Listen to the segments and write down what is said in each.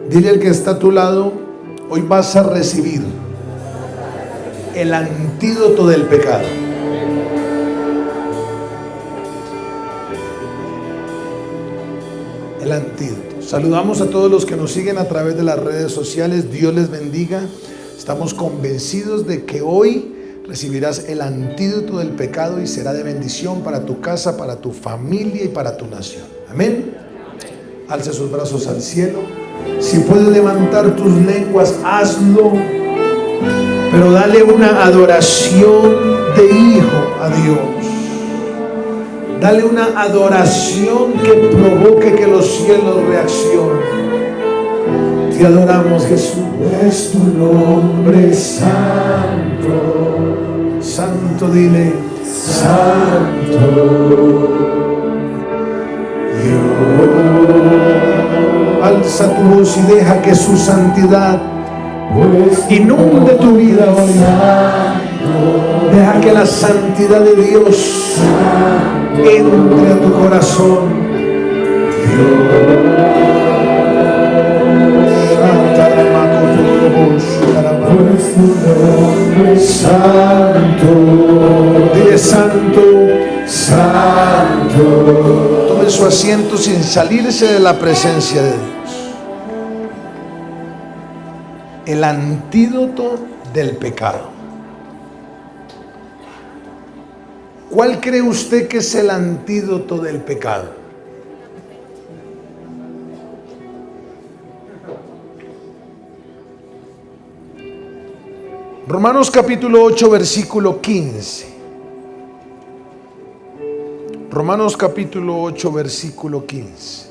Dile al que está a tu lado, hoy vas a recibir el antídoto del pecado. El antídoto. Saludamos a todos los que nos siguen a través de las redes sociales. Dios les bendiga. Estamos convencidos de que hoy recibirás el antídoto del pecado y será de bendición para tu casa, para tu familia y para tu nación. Amén. Alce sus brazos al cielo. Si puedes levantar tus lenguas, hazlo. Pero dale una adoración de hijo a Dios. Dale una adoración que provoque que los cielos reaccionen. Te adoramos, Jesús. Es tu nombre santo. Santo, dile. Santo. Alza tu voz y deja que su santidad inunde tu vida hoy. Deja que la santidad de Dios entre a tu corazón. Santo, dile santo, santo. Tome su asiento sin salirse de la presencia de Dios. El antídoto del pecado. ¿Cuál cree usted que es el antídoto del pecado? Romanos capítulo 8, versículo 15. Romanos capítulo 8, versículo 15.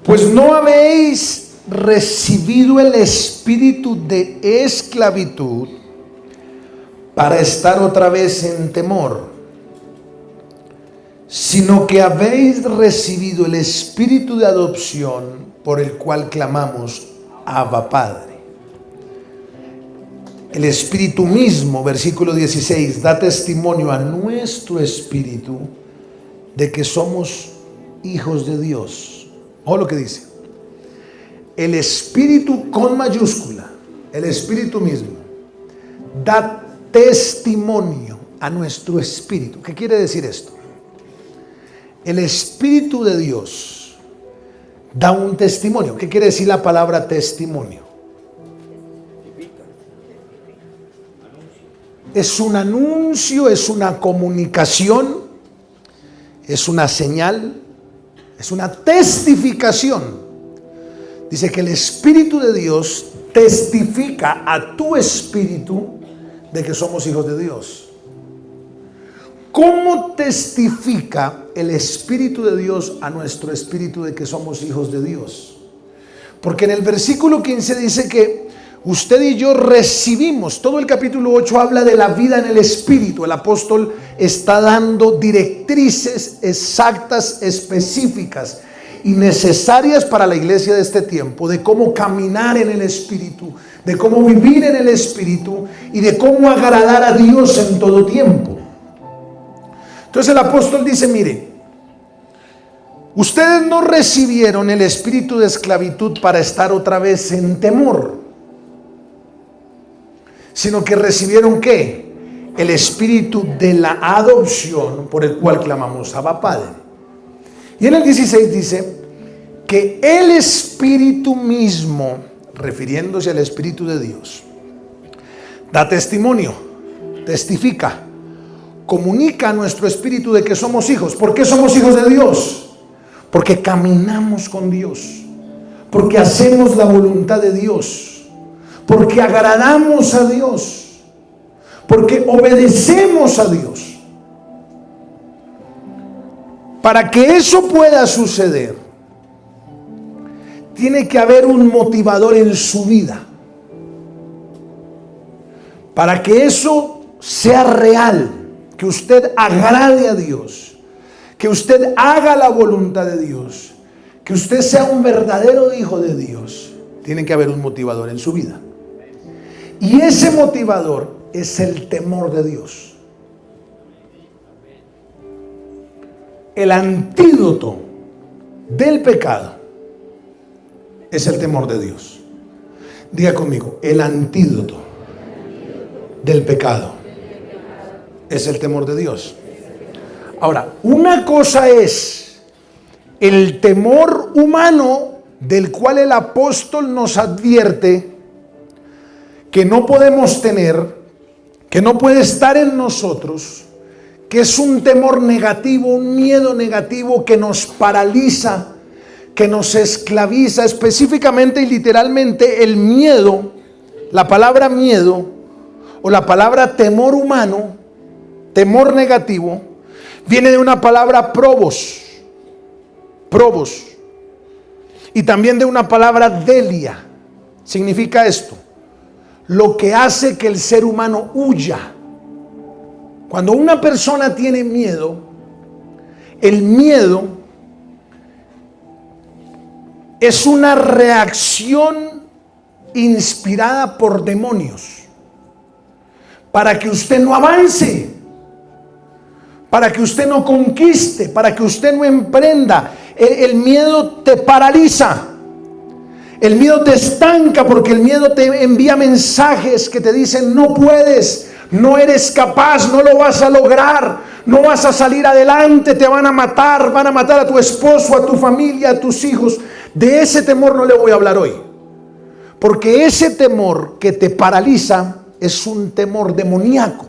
Pues no habéis recibido el espíritu de esclavitud para estar otra vez en temor, sino que habéis recibido el espíritu de adopción por el cual clamamos, Abba Padre. El espíritu mismo, versículo 16, da testimonio a nuestro espíritu de que somos hijos de Dios. Ojo lo que dice. El espíritu con mayúscula, el espíritu mismo, da testimonio a nuestro espíritu. ¿Qué quiere decir esto? El espíritu de Dios da un testimonio. ¿Qué quiere decir la palabra testimonio? Es un anuncio, es una comunicación, es una señal, es una testificación. Dice que el Espíritu de Dios testifica a tu espíritu de que somos hijos de Dios. ¿Cómo testifica el Espíritu de Dios a nuestro espíritu de que somos hijos de Dios? Porque en el versículo 15 dice que usted y yo recibimos, todo el capítulo 8 habla de la vida en el Espíritu. El apóstol está dando directrices exactas, específicas y necesarias para la iglesia de este tiempo, de cómo caminar en el Espíritu, de cómo vivir en el Espíritu y de cómo agradar a Dios en todo tiempo. Entonces el apóstol dice, mire, ustedes no recibieron el espíritu de esclavitud para estar otra vez en temor, sino que recibieron ¿qué? El espíritu de la adopción por el cual clamamos Abba Padre. Y en el 16 dice que el espíritu mismo, refiriéndose al espíritu de Dios, da testimonio, testifica, comunica a nuestro espíritu de que somos hijos. ¿Por qué somos hijos de Dios? Porque caminamos con Dios, porque hacemos la voluntad de Dios, porque agradamos a Dios, porque obedecemos a Dios. Para que eso pueda suceder, tiene que haber un motivador en su vida. Para que eso sea real, que usted agrade a Dios, que usted haga la voluntad de Dios, que usted sea un verdadero hijo de Dios, tiene que haber un motivador en su vida. Y ese motivador es el temor de Dios. El antídoto del pecado es el temor de Dios. Diga conmigo, el antídoto del pecado es el temor de Dios. Ahora, una cosa es el temor humano del cual el apóstol nos advierte que no podemos tener, que no puede estar en nosotros, que es un temor negativo, un miedo negativo que nos paraliza, que nos esclaviza. Específicamente y literalmente el miedo, la palabra miedo o la palabra temor humano, temor negativo, viene de una palabra probos, y también de una palabra delia. Significa esto: lo que hace que el ser humano huya. Cuando una persona tiene miedo, el miedo es una reacción inspirada por demonios para que usted no avance, para que usted no conquiste, para que usted no emprenda. El miedo te paraliza. El miedo te estanca porque el miedo te envía mensajes que te dicen no puedes, no eres capaz, no lo vas a lograr, no vas a salir adelante, te van a matar a tu esposo, a tu familia, a tus hijos. De ese temor no le voy a hablar hoy, porque ese temor que te paraliza es un temor demoníaco.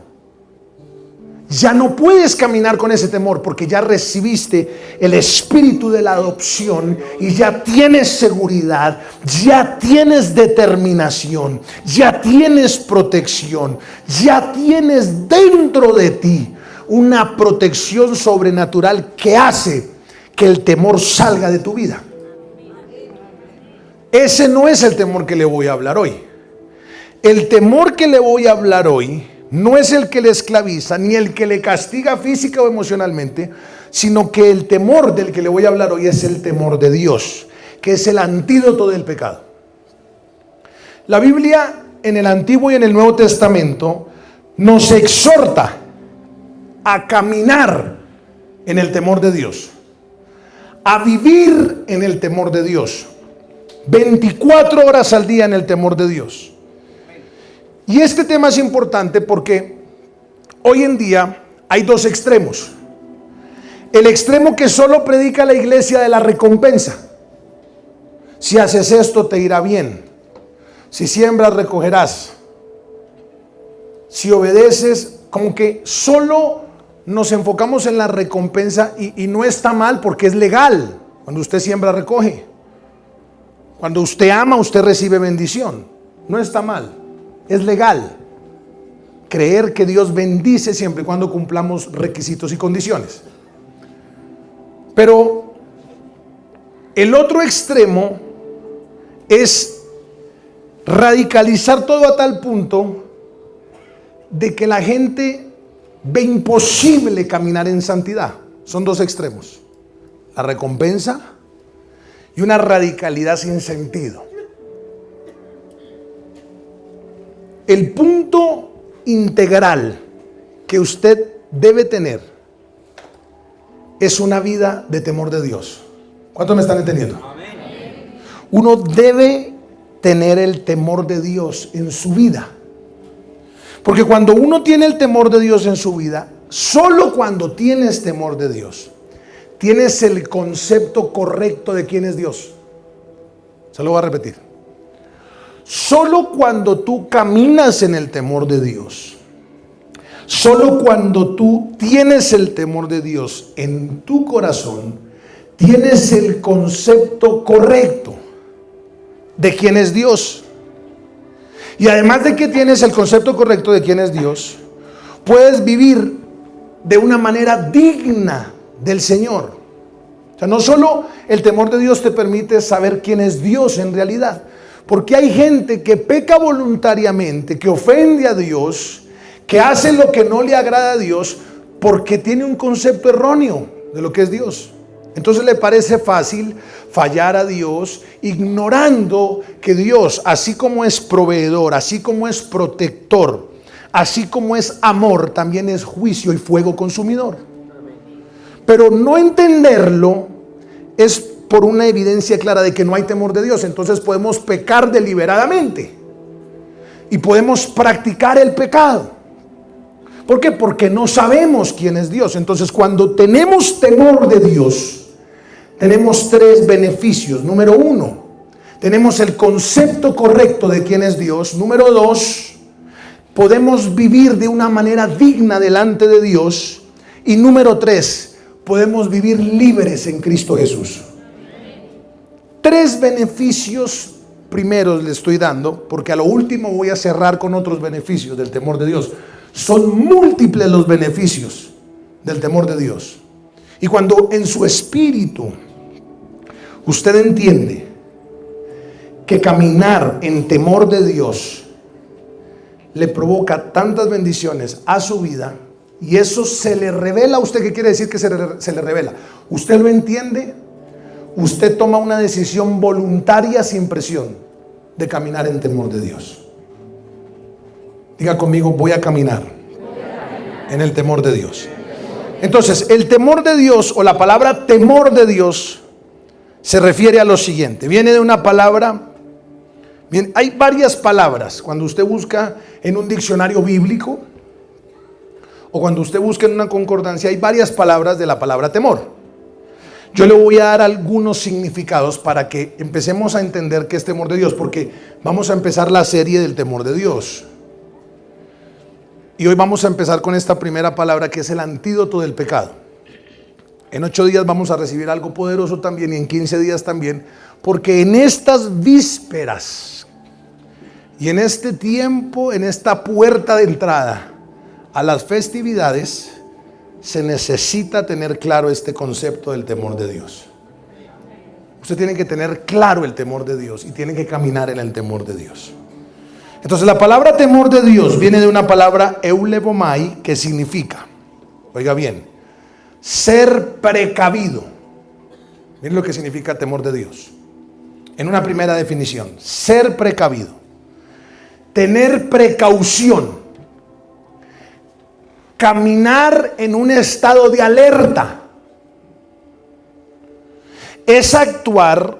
Ya no puedes caminar con ese temor porque ya recibiste el espíritu de la adopción y ya tienes seguridad, ya tienes determinación, ya tienes protección, ya tienes dentro de ti una protección sobrenatural que hace que el temor salga de tu vida. Ese no es el temor que le voy a hablar hoy. El temor que le voy a hablar hoy no es el que le esclaviza, ni el que le castiga física o emocionalmente, sino que el temor del que le voy a hablar hoy es el temor de Dios, que es el antídoto del pecado. La Biblia en el Antiguo y en el Nuevo Testamento nos exhorta a caminar en el temor de Dios, a vivir en el temor de Dios, 24 horas al día en el temor de Dios. Y este tema es importante porque hoy en día hay dos extremos. El extremo que solo predica la iglesia de la recompensa. Si haces esto te irá bien. Si siembras recogerás. Si obedeces, como que solo nos enfocamos en la recompensa y no está mal porque es legal. Cuando usted siembra recoge. Cuando usted ama usted recibe bendición. No está mal. Es legal creer que Dios bendice siempre y cuando cumplamos requisitos y condiciones. Pero el otro extremo es radicalizar todo a tal punto de que la gente ve imposible caminar en santidad. Son dos extremos: la recompensa y una radicalidad sin sentido. El punto integral que usted debe tener es una vida de temor de Dios. ¿Cuántos me están entendiendo? Uno debe tener el temor de Dios en su vida. Porque cuando uno tiene el temor de Dios en su vida, solo cuando tienes temor de Dios, tienes el concepto correcto de quién es Dios. Se lo voy a repetir. Solo cuando tú caminas en el temor de Dios, solo cuando tú tienes el temor de Dios en tu corazón, tienes el concepto correcto de quién es Dios. Y además de que tienes el concepto correcto de quién es Dios, puedes vivir de una manera digna del Señor. O sea, no solo el temor de Dios te permite saber quién es Dios en realidad, porque hay gente que peca voluntariamente, que ofende a Dios, que hace lo que no le agrada a Dios porque tiene un concepto erróneo de lo que es Dios. Entonces le parece fácil fallar a Dios, ignorando que Dios, así como es proveedor, así como es protector, así como es amor, también es juicio y fuego consumidor. Pero no entenderlo es por una evidencia clara de que no hay temor de Dios. Entonces podemos pecar deliberadamente y podemos practicar el pecado. ¿Por qué? Porque no sabemos quién es Dios. Entonces, cuando tenemos temor de Dios, tenemos tres beneficios. Número uno, tenemos el concepto correcto de quién es Dios. Número dos, podemos vivir de una manera digna delante de Dios. Y número tres, podemos vivir libres en Cristo Jesús. Tres beneficios primeros le estoy dando, porque a lo último voy a cerrar con otros beneficios del temor de Dios. Son múltiples los beneficios del temor de Dios. Y cuando en su espíritu usted entiende que caminar en temor de Dios le provoca tantas bendiciones a su vida, y eso se le revela a usted. ¿Qué quiere decir que se le revela? Usted lo entiende, usted toma una decisión voluntaria sin presión de caminar en temor de Dios. Diga conmigo, voy a caminar en el temor de Dios. Entonces, el temor de Dios, o la palabra temor de Dios, se refiere a lo siguiente. Viene de una palabra, bien, hay varias palabras. Cuando usted busca en un diccionario bíblico, o cuando usted busca en una concordancia, hay varias palabras de la palabra temor. Yo le voy a dar algunos significados para que empecemos a entender qué es temor de Dios, porque vamos a empezar la serie del temor de Dios. Y hoy vamos a empezar con esta primera palabra, que es el antídoto del pecado. En 8 días vamos a recibir algo poderoso también, y en 15 días también, porque en estas vísperas y en este tiempo, en esta puerta de entrada a las festividades, se necesita tener claro este concepto del temor de Dios. Usted tiene que tener claro el temor de Dios y tiene que caminar en el temor de Dios. Entonces, la palabra temor de Dios viene de una palabra eulebomai, que significa, oiga bien, ser precavido. Miren lo que significa temor de Dios. En una primera definición, ser precavido, tener precaución, caminar en un estado de alerta, es actuar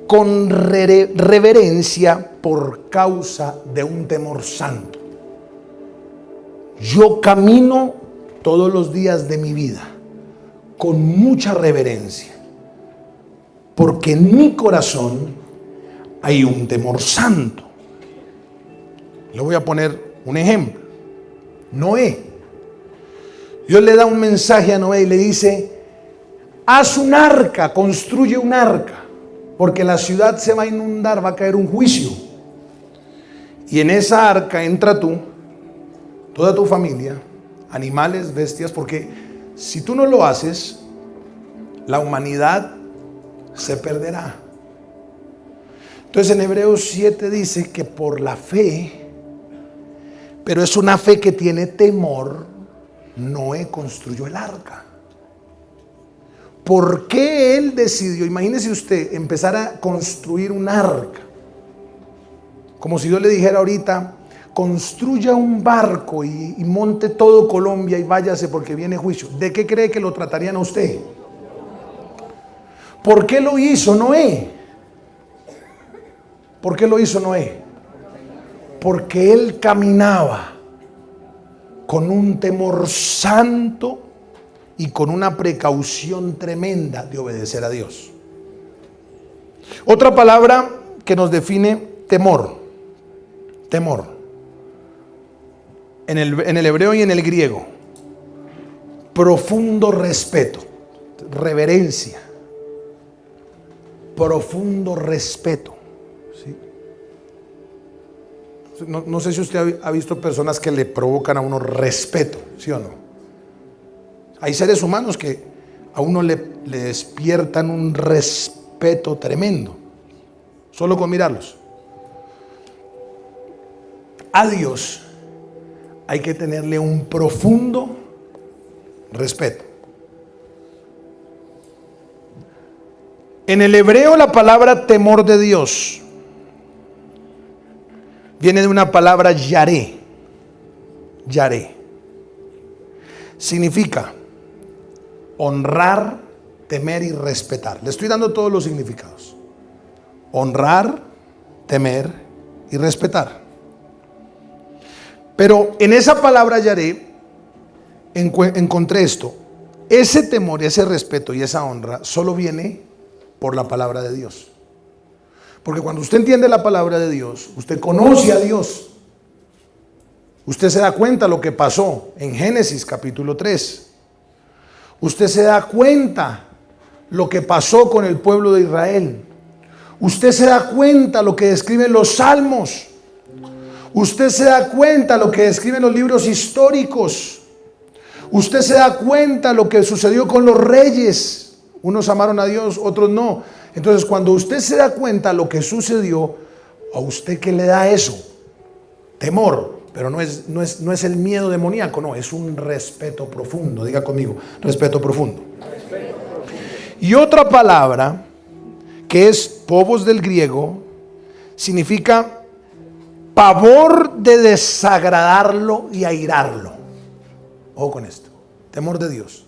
con reverencia por causa de un temor santo. Yo camino todos los días de mi vida con mucha reverencia, porque en mi corazón hay un temor santo. Le voy a poner un ejemplo. Noé. Dios le da un mensaje a Noé y le dice: haz un arca, construye un arca, porque la ciudad se va a inundar, va a caer un juicio. Y en esa arca entra tú, toda tu familia, animales, bestias, porque si tú no lo haces, la humanidad se perderá. Entonces en Hebreos 7 dice que por la fe, pero es una fe que tiene temor, Noé construyó el arca. ¿Por qué él decidió? Imagínese usted empezar a construir un arca. Como si yo le dijera ahorita: construya un barco y monte todo Colombia y váyase porque viene juicio. ¿De qué cree que lo tratarían a usted? ¿Por qué lo hizo Noé? ¿Por qué lo hizo Noé? Porque él caminaba con un temor santo y con una precaución tremenda de obedecer a Dios. Otra palabra que nos define temor. Temor. En el hebreo y en el griego. Profundo respeto. Reverencia. Profundo respeto. ¿Sí? No sé si usted ha visto personas que le provocan a uno respeto, ¿sí o no? Hay seres humanos que a uno le despiertan un respeto tremendo, solo con mirarlos. A Dios hay que tenerle un profundo respeto. En el hebreo la palabra temor de Dios viene de una palabra yaré. Yaré significa honrar temer y respetar. Le estoy dando todos los significados. Honrar, temer y respetar. Pero en esa palabra Yaré encontré esto. Ese temor, ese respeto y esa honra solo viene por la palabra de Dios. Porque cuando usted entiende la palabra de Dios, usted conoce a Dios. Usted se da cuenta lo que pasó en Génesis capítulo 3. Usted se da cuenta lo que pasó con el pueblo de Israel. Usted se da cuenta lo que describen los salmos. Usted se da cuenta lo que describen los libros históricos. Usted se da cuenta lo que sucedió con los reyes. Unos amaron a Dios, otros no. Entonces, cuando usted se da cuenta lo que sucedió, ¿a usted qué le da eso? Temor. Pero no es el miedo demoníaco, no, es un respeto profundo. Diga conmigo, respeto profundo. Y otra palabra que es povos del griego significa pavor de desagradarlo y airarlo. Ojo con esto, temor de Dios.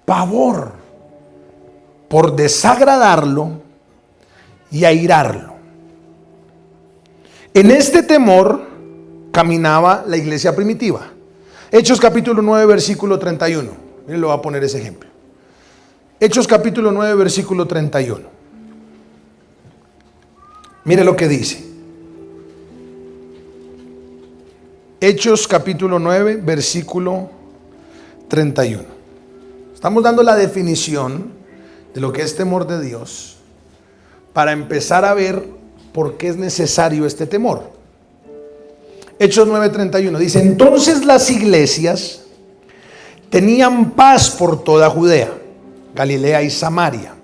Pavor por desagradarlo y airarlo. En este temor caminaba la iglesia primitiva. Hechos capítulo 9 versículo 31. Miren, le voy a poner ese ejemplo. Hechos capítulo 9 versículo 31. Mire lo que dice. Hechos capítulo 9 versículo 31. Estamos dando la definición de lo que es temor de Dios para empezar a ver por qué es necesario este temor. Hechos 9:31 dice: entonces las iglesias tenían paz por toda Judea, Galilea y Samaria,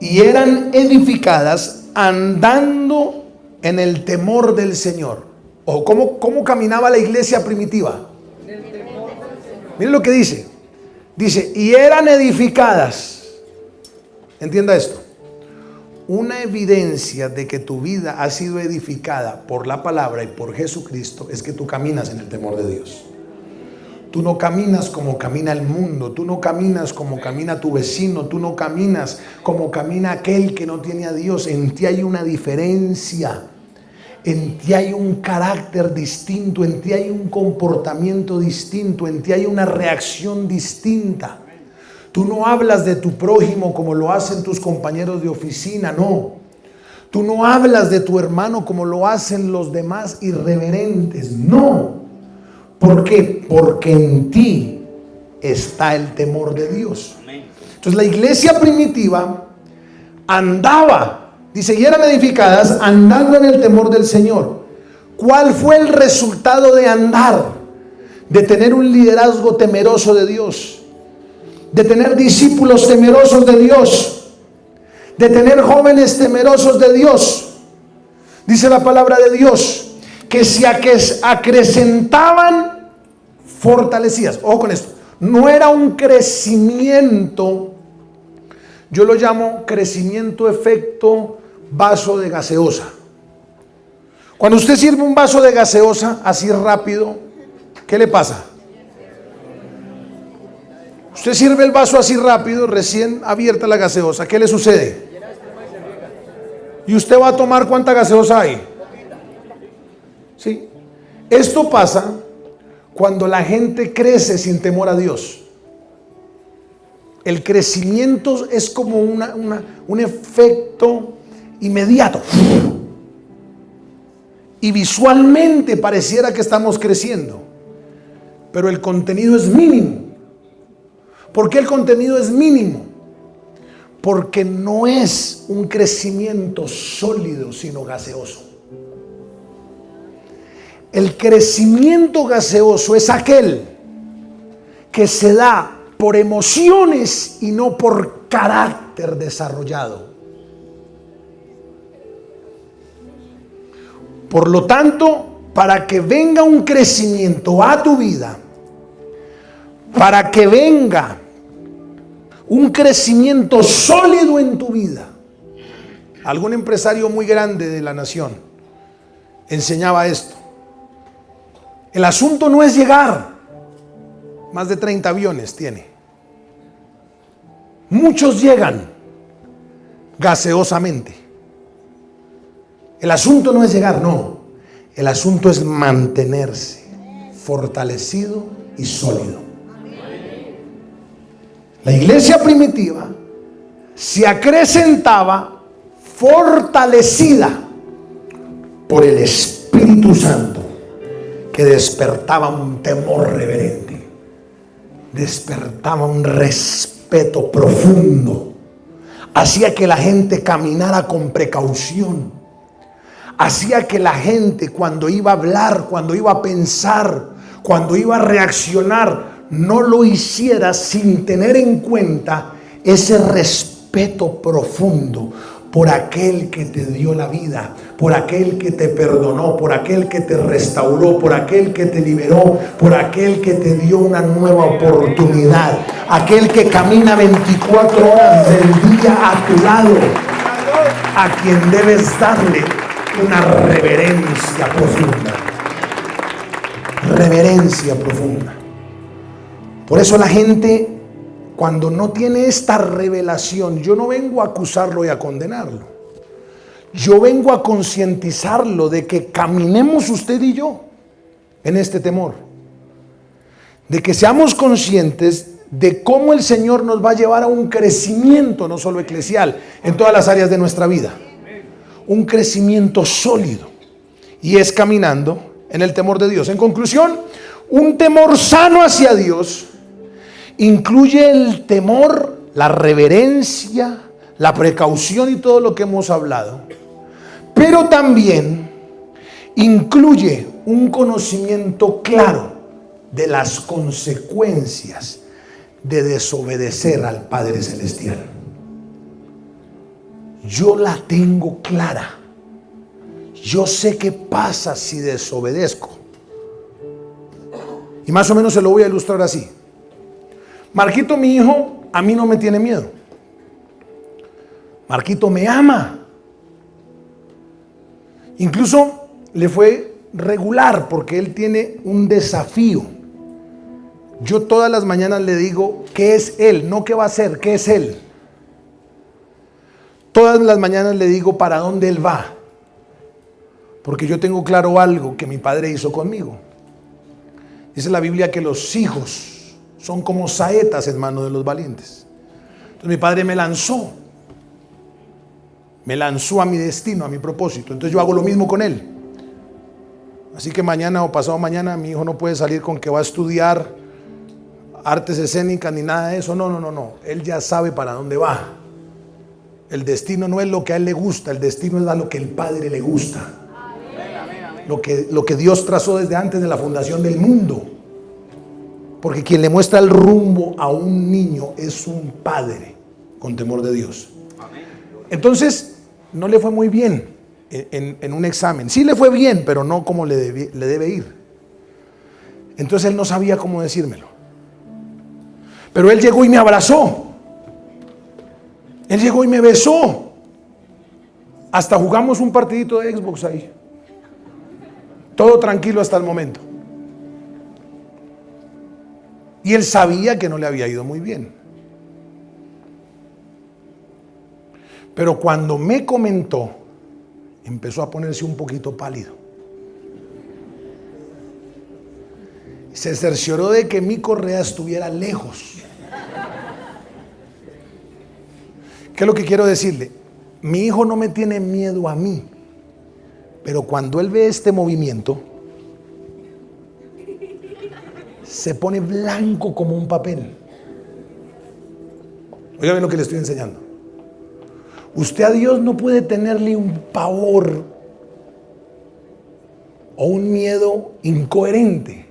y eran edificadas andando en el temor del Señor. Ojo, ¿cómo caminaba la iglesia primitiva? Miren lo que dice. Dice, y eran edificadas. Entienda esto. Una evidencia de que tu vida ha sido edificada por la palabra y por Jesucristo es que tú caminas en el temor de Dios. Tú no caminas como camina el mundo, tú no caminas como camina tu vecino, tú no caminas como camina aquel que no tiene a Dios. En ti hay una diferencia, en ti hay un carácter distinto, en ti hay un comportamiento distinto, en ti hay una reacción distinta. Tú no hablas de tu prójimo como lo hacen tus compañeros de oficina, no. Tú no hablas de tu hermano como lo hacen los demás irreverentes, no. ¿Por qué? Porque en ti está el temor de Dios. Entonces la iglesia primitiva andaba, dice, y eran edificadas andando en el temor del Señor. ¿Cuál fue el resultado de andar? De tener un liderazgo temeroso de Dios, de tener discípulos temerosos de Dios, de tener jóvenes temerosos de Dios. Dice la palabra de Dios que se acrecentaban fortalecidas. Ojo con esto, no era un crecimiento, yo lo llamo crecimiento efecto vaso de gaseosa. Cuando usted sirve un vaso de gaseosa así rápido, ¿qué le pasa? Usted sirve el vaso así rápido, recién abierta la gaseosa, ¿qué le sucede? ¿Y usted va a tomar cuánta gaseosa hay? ¿Sí? Esto pasa cuando la gente crece sin temor a Dios. El crecimiento es como un efecto inmediato. Y visualmente pareciera que estamos creciendo, pero el contenido es mínimo. ¿Por qué el contenido es mínimo? Porque no es un crecimiento sólido, sino gaseoso. El crecimiento gaseoso es aquel que se da por emociones y no por carácter desarrollado. Por lo tanto, para que venga un crecimiento a tu vida, para que venga un crecimiento sólido en tu vida. Algún empresario muy grande de la nación enseñaba esto. El asunto no es llegar, más de 30 aviones tiene. Muchos llegan gaseosamente. El asunto no es llegar, no. El asunto es mantenerse fortalecido y sólido. La iglesia primitiva se acrecentaba fortalecida por el Espíritu Santo, que despertaba un temor reverente, despertaba un respeto profundo, hacía que la gente caminara con precaución, hacía que la gente, cuando iba a hablar, cuando iba a pensar, cuando iba a reaccionar, no lo hiciera sin tener en cuenta ese respeto profundo por aquel que te dio la vida, por aquel que te perdonó, por aquel que te restauró, por aquel que te liberó, por aquel que te dio una nueva oportunidad, aquel que camina 24 horas del día a tu lado, a quien debes darle una reverencia profunda. Reverencia profunda. Por eso la gente, cuando no tiene esta revelación, yo no vengo a acusarlo y a condenarlo. Yo vengo a concientizarlo de que caminemos usted y yo en este temor. De que seamos conscientes de cómo el Señor nos va a llevar a un crecimiento, no solo eclesial, en todas las áreas de nuestra vida. Un crecimiento sólido. Y es caminando en el temor de Dios. En conclusión, un temor sano hacia Dios incluye el temor, la reverencia, la precaución y todo lo que hemos hablado. Pero también incluye un conocimiento claro de las consecuencias de desobedecer al Padre Celestial. Yo la tengo clara. Yo sé qué pasa si desobedezco. Y más o menos se lo voy a ilustrar así. Marquito, mi hijo, a mí no me tiene miedo. Marquito me ama. Incluso le fue regular porque él tiene un desafío. Yo todas las mañanas le digo qué es él, no qué va a hacer, qué es él. Todas las mañanas le digo para dónde él va. Porque yo tengo claro algo que mi padre hizo conmigo. Dice la Biblia que los hijos son como saetas en manos de los valientes. Entonces mi padre me lanzó a mi destino, a mi propósito. Entonces yo hago lo mismo con él. Así que mañana o pasado mañana mi hijo no puede salir con que va a estudiar artes escénicas ni nada de eso. No. Él ya sabe para dónde va. El destino no es lo que a él le gusta, el destino es a lo que el Padre le gusta. Lo que Dios trazó desde antes de la fundación del mundo. Porque quien le muestra el rumbo a un niño es un padre con temor de Dios. Entonces, no le fue muy bien en un examen. Sí le fue bien, pero no como le debe ir. Entonces él no sabía cómo decírmelo. Pero él llegó y me abrazó. Él llegó y me besó. Hasta jugamos un partidito de Xbox ahí. Todo tranquilo hasta el momento. Y él sabía que no le había ido muy bien. Pero cuando me comentó, empezó a ponerse un poquito pálido. Se cercioró de que mi correa estuviera lejos. ¿Qué es lo que quiero decirle? Mi hijo no me tiene miedo a mí, pero cuando él ve este movimiento, se pone blanco como un papel. Oigan lo que le estoy enseñando. Usted a Dios no puede tenerle un pavor o un miedo incoherente.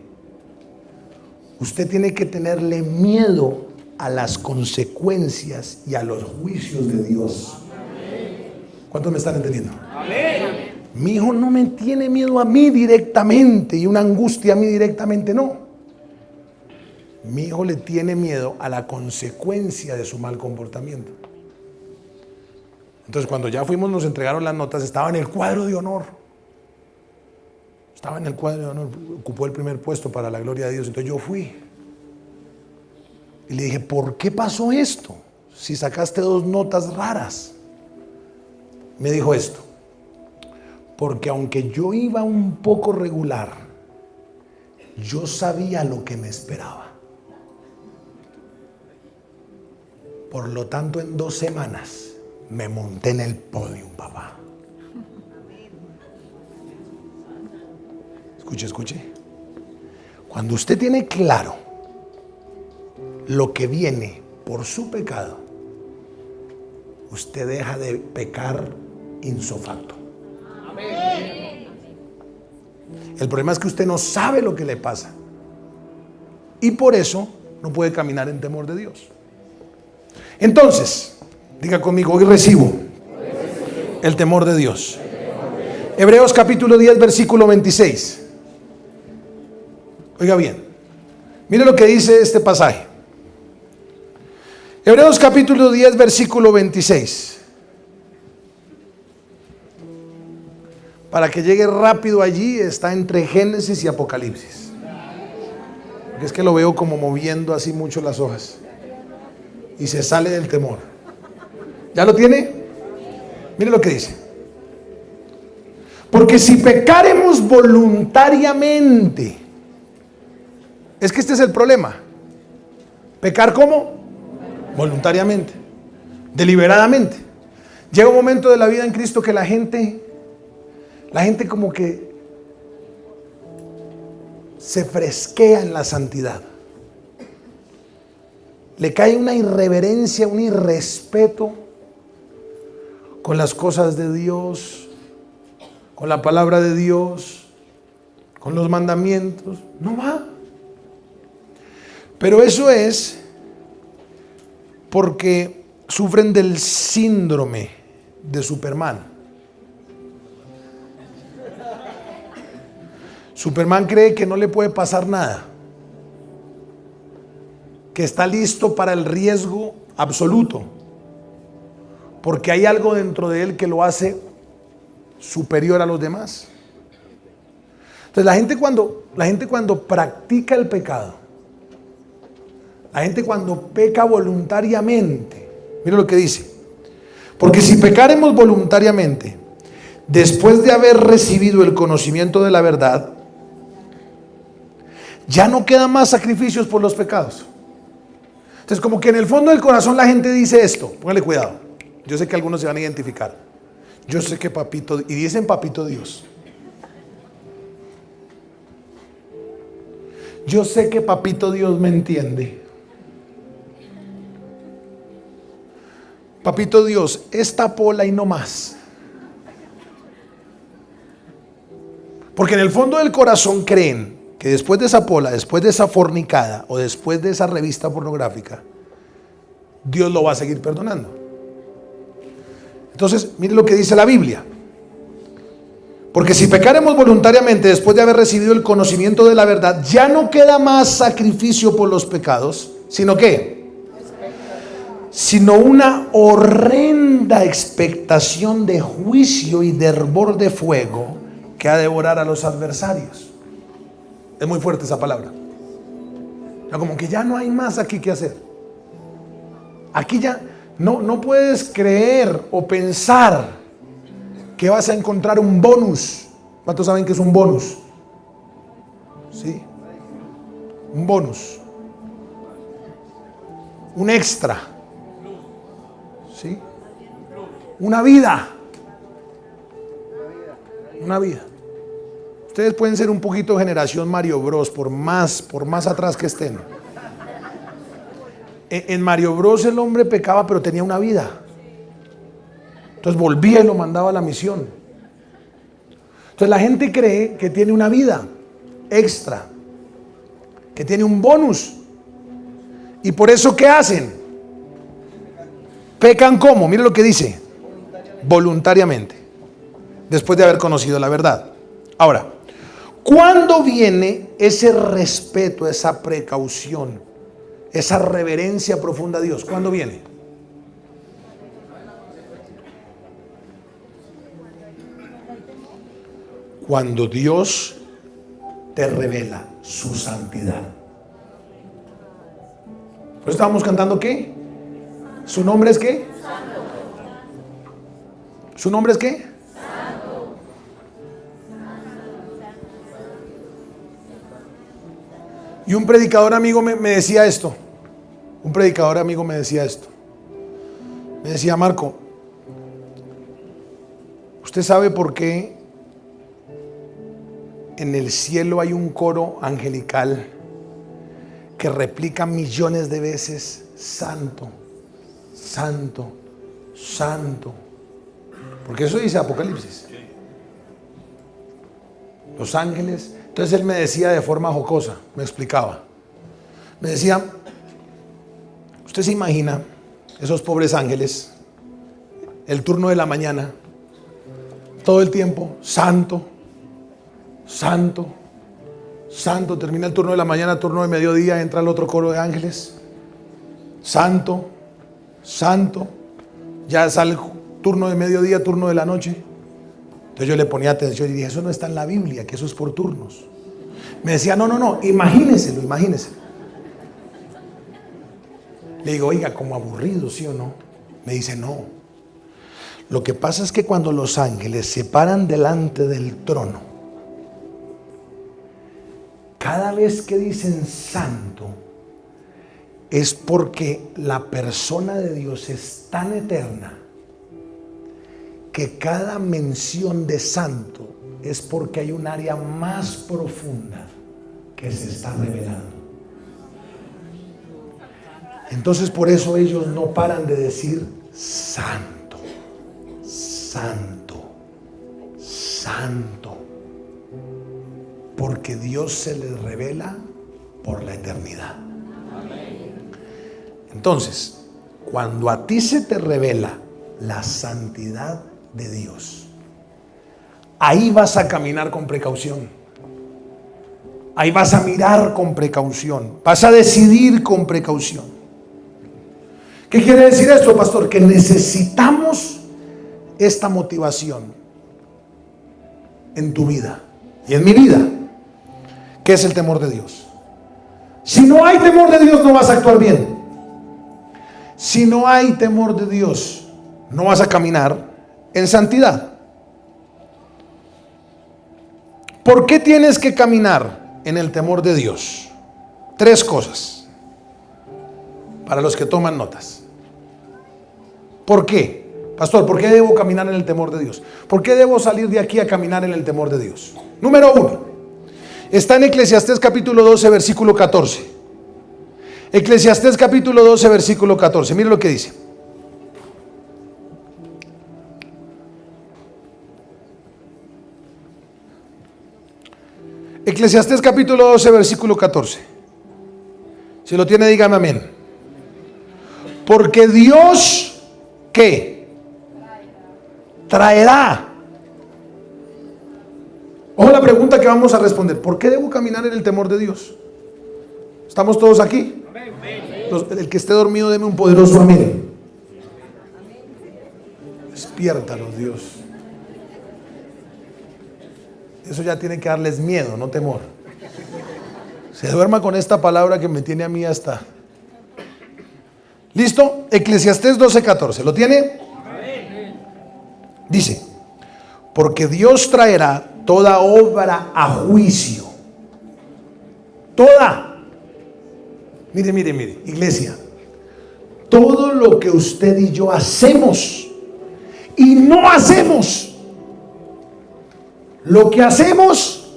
Usted tiene que tenerle miedo a las consecuencias y a los juicios de Dios. ¿Cuántos me están entendiendo? Amén. Mi hijo no me tiene miedo a mí directamente y una angustia a mí directamente, no. Mi hijo le tiene miedo a la consecuencia de su mal comportamiento. Entonces cuando ya fuimos, nos entregaron las notas, estaba en el cuadro de honor. Estaba en el cuadro de honor, ocupó el primer puesto para la gloria de Dios. Entonces yo fui y le dije, ¿por qué pasó esto? si sacaste 2 notas raras? Me dijo esto: porque aunque yo iba un poco regular, yo sabía lo que me esperaba. Por lo tanto, en 2 semanas me monté en el podio, papá. Escuche. Cuando usted tiene claro lo que viene por su pecado, usted deja de pecar insofacto. El problema es que usted no sabe lo que le pasa y por eso no puede caminar en temor de Dios. Entonces, diga conmigo: hoy recibo el temor de Dios. Hebreos capítulo 10, versículo 26. Oiga bien, mire lo que dice este pasaje. Hebreos capítulo 10, versículo 26. Para que llegue rápido allí, está entre Génesis y Apocalipsis. Porque es que lo veo como moviendo así mucho las hojas. Y se sale del temor. ¿Ya lo tiene? Mire lo que dice. Porque si pecaremos voluntariamente, es que este es el problema. ¿Pecar cómo? Voluntariamente, deliberadamente. Llega un momento de la vida en Cristo que la gente como que se fresquea en la santidad. Le cae una irreverencia, un irrespeto con las cosas de Dios, con la palabra de Dios, con los mandamientos. No va. Pero eso es porque sufren del síndrome de Superman. Superman cree que no le puede pasar nada, que está listo para el riesgo absoluto, porque hay algo dentro de él que lo hace superior a los demás. Entonces la gente cuando practica el pecado, la gente cuando peca voluntariamente, mira lo que dice: porque si pecaremos voluntariamente, después de haber recibido el conocimiento de la verdad, ya no quedan más sacrificios por los pecados. Entonces, como que en el fondo del corazón la gente dice esto. Póngale cuidado. Yo sé que algunos se van a identificar. Yo sé que papito, y dicen papito Dios. Yo sé que papito Dios me entiende. Papito Dios, esta pola y no más. Porque en el fondo del corazón creen que después de esa pola, después de esa fornicada o después de esa revista pornográfica, Dios lo va a seguir perdonando. Entonces, mire lo que dice la Biblia. Porque si pecaremos voluntariamente después de haber recibido el conocimiento de la verdad, ya no queda más sacrificio por los pecados, sino ¿qué? Sino una horrenda expectación de juicio y de hervor de fuego que ha de devorar a los adversarios. Es muy fuerte esa palabra. Como que ya no hay más aquí que hacer. Aquí ya no puedes creer o pensar que vas a encontrar un bonus. ¿Cuántos saben que es un bonus? Sí. Un bonus. Un extra. ¿Sí? Una vida. Una vida. Ustedes pueden ser un poquito generación Mario Bros, por más atrás que estén. En Mario Bros el hombre pecaba, pero tenía una vida. Entonces volvía y lo mandaba a la misión. Entonces la gente cree que tiene una vida extra, que tiene un bonus. Y por eso, ¿qué hacen? Pecan ¿cómo? Mire lo que dice. Voluntariamente. Después de haber conocido la verdad. Ahora, ¿cuándo viene ese respeto, esa precaución, esa reverencia profunda a Dios? ¿Cuándo viene? Cuando Dios te revela su santidad. Pues estábamos cantando ¿qué? ¿Su nombre es qué? ¿Su nombre es qué? Y un predicador amigo me decía esto. Un predicador amigo me decía esto. Me decía: Marco, ¿usted sabe por qué en el cielo hay un coro angelical que replica millones de veces: Santo, Santo, Santo? Porque eso dice Apocalipsis. Los ángeles. Entonces él me decía de forma jocosa, me explicaba. Me decía: ¿usted se imagina esos pobres ángeles, el turno de la mañana, todo el tiempo, santo, santo, santo? Termina el turno de la mañana, turno de mediodía, entra el otro coro de ángeles, santo, santo. Ya sale el turno de mediodía, turno de la noche. Entonces yo le ponía atención y dije: eso no está en la Biblia, que eso es por turnos. Me decía: no, imagíneselo. Le digo: oiga, como aburrido, ¿sí o no? Me dice: no. Lo que pasa es que cuando los ángeles se paran delante del trono, cada vez que dicen santo, es porque la persona de Dios es tan eterna que cada mención de santo es porque hay un área más profunda que se está revelando. Entonces por eso ellos no paran de decir santo, santo, santo, porque Dios se les revela por la eternidad. Entonces, cuando a ti se te revela la santidad de Dios, ahí vas a caminar con precaución. Ahí vas a mirar con precaución. Vas a decidir con precaución. ¿Qué quiere decir esto, pastor? Que necesitamos esta motivación en tu vida y en mi vida, que es el temor de Dios. Si no hay temor de Dios, no vas a actuar bien. Si no hay temor de Dios, no vas a caminar en santidad. ¿Por qué tienes que caminar en el temor de Dios? 3 cosas para los que toman notas. ¿Por qué? Pastor, ¿por qué debo caminar en el temor de Dios? ¿Por qué debo salir de aquí a caminar en el temor de Dios? Número 1, está en Eclesiastés capítulo 12, versículo 14. Eclesiastés capítulo 12, versículo 14. Mire lo que dice. Eclesiastés capítulo 12, versículo 14. Si lo tiene, dígame amén. Porque Dios, ¿qué? Traerá. Ojo la pregunta que vamos a responder. ¿Por qué debo caminar en el temor de Dios? ¿Estamos todos aquí? El que esté dormido, deme un poderoso amén. Despiértalos, Dios. Eso ya tiene que darles miedo, no temor. Se duerma con esta palabra que me tiene a mí hasta. ¿Listo? Eclesiastés 12:14. ¿Lo tiene? Dice: porque Dios traerá toda obra a juicio. Toda. Mire, iglesia. Todo lo que usted y yo hacemos y no hacemos, lo que hacemos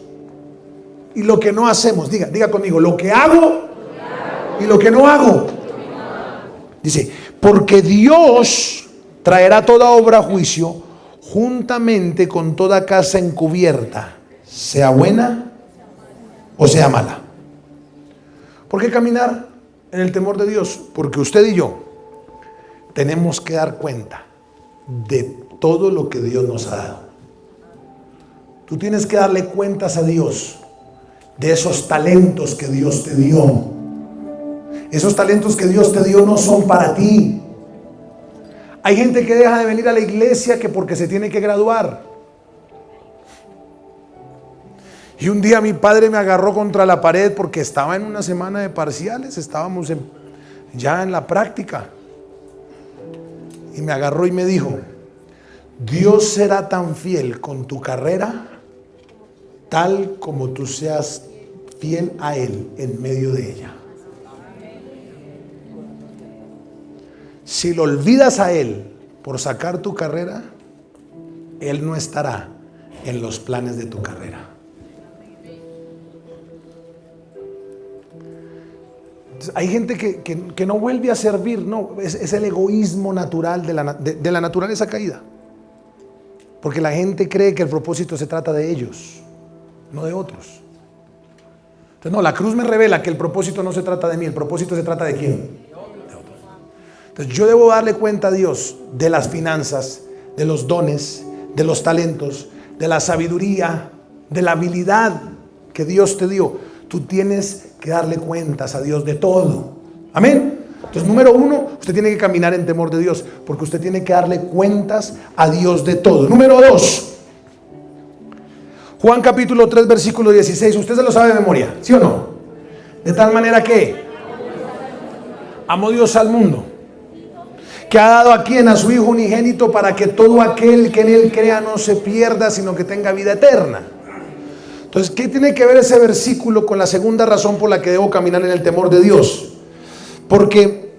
y lo que no hacemos. Diga conmigo: lo que hago y lo que no hago. Dice: porque Dios traerá toda obra a juicio juntamente con toda casa encubierta, sea buena o sea mala. ¿Por qué caminar en el temor de Dios? Porque usted y yo tenemos que dar cuenta de todo lo que Dios nos ha dado. Tú tienes que darle cuentas a Dios de esos talentos que Dios te dio. Esos talentos que Dios te dio no son para ti. Hay gente que deja de venir a la iglesia que porque se tiene que graduar. Y un día mi padre me agarró contra la pared porque estaba en una semana de parciales, estábamos ya en la práctica. y me agarró y me dijo: Dios será tan fiel con tu carrera tal como tú seas fiel a Él en medio de ella. Si lo olvidas a Él por sacar tu carrera, Él no estará en los planes de tu carrera. Entonces, hay gente que no vuelve a servir. No, es el egoísmo natural de la naturaleza caída. Porque la gente cree que el propósito se trata de ellos, no de otros. Entonces, no, la cruz me revela que el propósito no se trata de mí, el propósito se trata de quién. De otros. Entonces, yo debo darle cuenta a Dios de las finanzas, de los dones, de los talentos, de la sabiduría, de la habilidad que Dios te dio. Tú tienes que darle cuentas a Dios de todo. Amén. Entonces, número uno, usted tiene que caminar en temor de Dios, porque usted tiene que darle cuentas a Dios de todo. Número dos, Juan capítulo 3 versículo 16. Usted se lo sabe de memoria, ¿sí o no? De tal manera que amó Dios al mundo, que ha dado a quien, a su Hijo unigénito, para que todo aquel que en Él crea no se pierda, sino que tenga vida eterna. Entonces, ¿qué tiene que ver ese versículo con la segunda razón por la que debo caminar en el temor de Dios? Porque